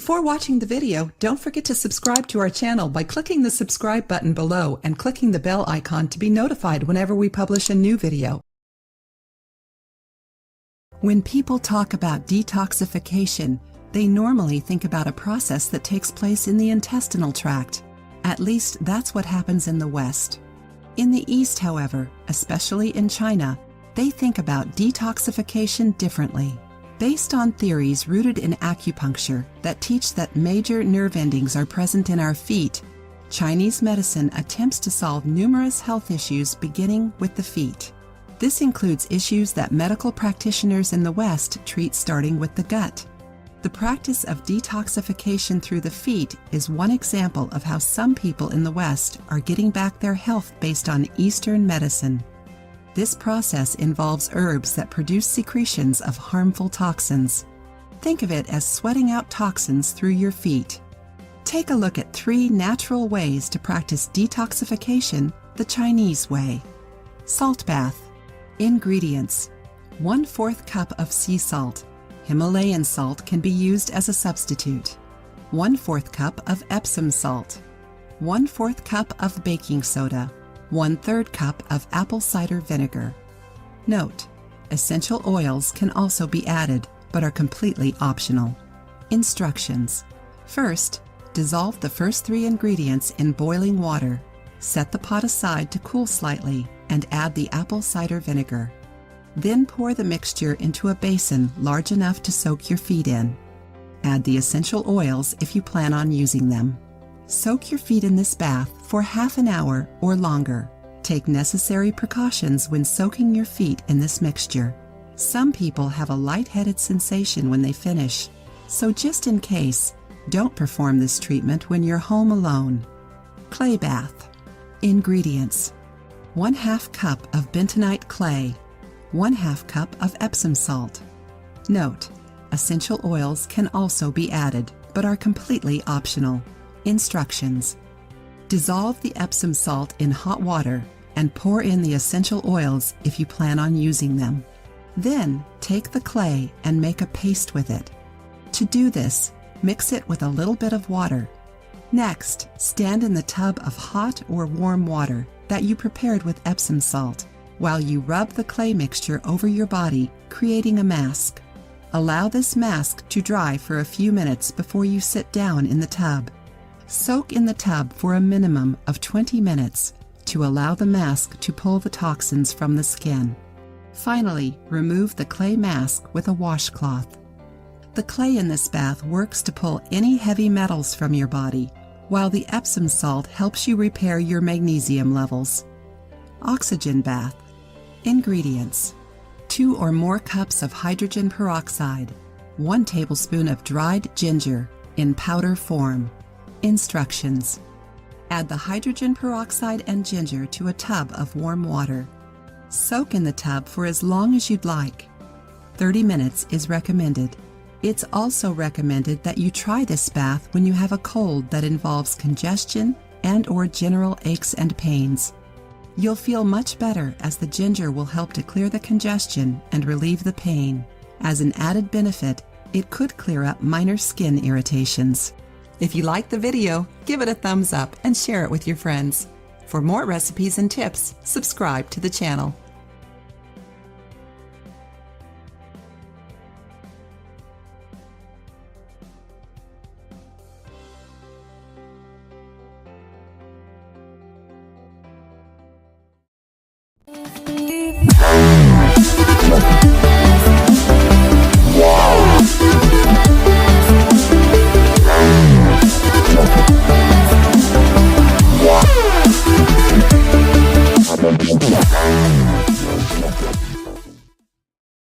Before watching the video, don't forget to subscribe to our channel by clicking the subscribe button below and clicking the bell icon to be notified whenever we publish a new video. When people talk about detoxification, they normally think about a process that takes place in the intestinal tract. At least that's what happens in the West. In the East, however, especially in China, they think about detoxification differently. Based on theories rooted in acupuncture that teach that major nerve endings are present in our feet, Chinese medicine attempts to solve numerous health issues beginning with the feet. This includes issues that medical practitioners in the West treat starting with the gut. The practice of detoxification through the feet is one example of how some people in the West are getting back their health based on Eastern medicine. This process involves herbs that produce secretions of harmful toxins. Think of it as sweating out toxins through your feet. Take a look at 3 natural ways to practice detoxification the Chinese way. Salt bath. Ingredients: 1/4 cup of sea salt. Himalayan salt can be used as a substitute. 1/4 cup of Epsom salt. 1/4 cup of baking soda. 1/3 cup of apple cider vinegar. Note: essential oils can also be added, but are completely optional. Instructions: first, dissolve the first 3 ingredients in boiling water. Set the pot aside to cool slightly and add the apple cider vinegar. Then pour the mixture into a basin large enough to soak your feet in. Add the essential oils if you plan on using them. Soak your feet in this bath for half an hour or longer. Take necessary precautions when soaking your feet in this mixture. Some people have a lightheaded sensation when they finish, so just in case, don't perform this treatment when you're home alone. Clay bath. Ingredients: 1/2 cup of bentonite clay. 1/2 cup of Epsom salt. Note: essential oils can also be added, but are completely optional. Instructions: dissolve the Epsom salt in hot water and pour in the essential oils if you plan on using them. Then take the clay and make a paste with it. To do this, mix it with a little bit of water. Next, stand in the tub of hot or warm water that you prepared with Epsom salt while you rub the clay mixture over your body, creating a mask. Allow this mask to dry for a few minutes before you sit down in the tub. Soak in the tub for a minimum of 20 minutes to allow the mask to pull the toxins from the skin. Finally, remove the clay mask with a washcloth. The clay in this bath works to pull any heavy metals from your body, while the Epsom salt helps you repair your magnesium levels. Oxygen bath. Ingredients: 2 or more cups of hydrogen peroxide. 1 tablespoon of dried ginger in powder form. Instructions: add the hydrogen peroxide and ginger to a tub of warm water. Soak in the tub for as long as you'd like. 30 minutes is recommended. It's also recommended that you try this bath when you have a cold that involves congestion and/or general aches and pains. You'll feel much better as the ginger will help to clear the congestion and relieve the pain. As an added benefit, it could clear up minor skin irritations. If you liked the video, give it a thumbs up and share it with your friends. For more recipes and tips, subscribe to the channel.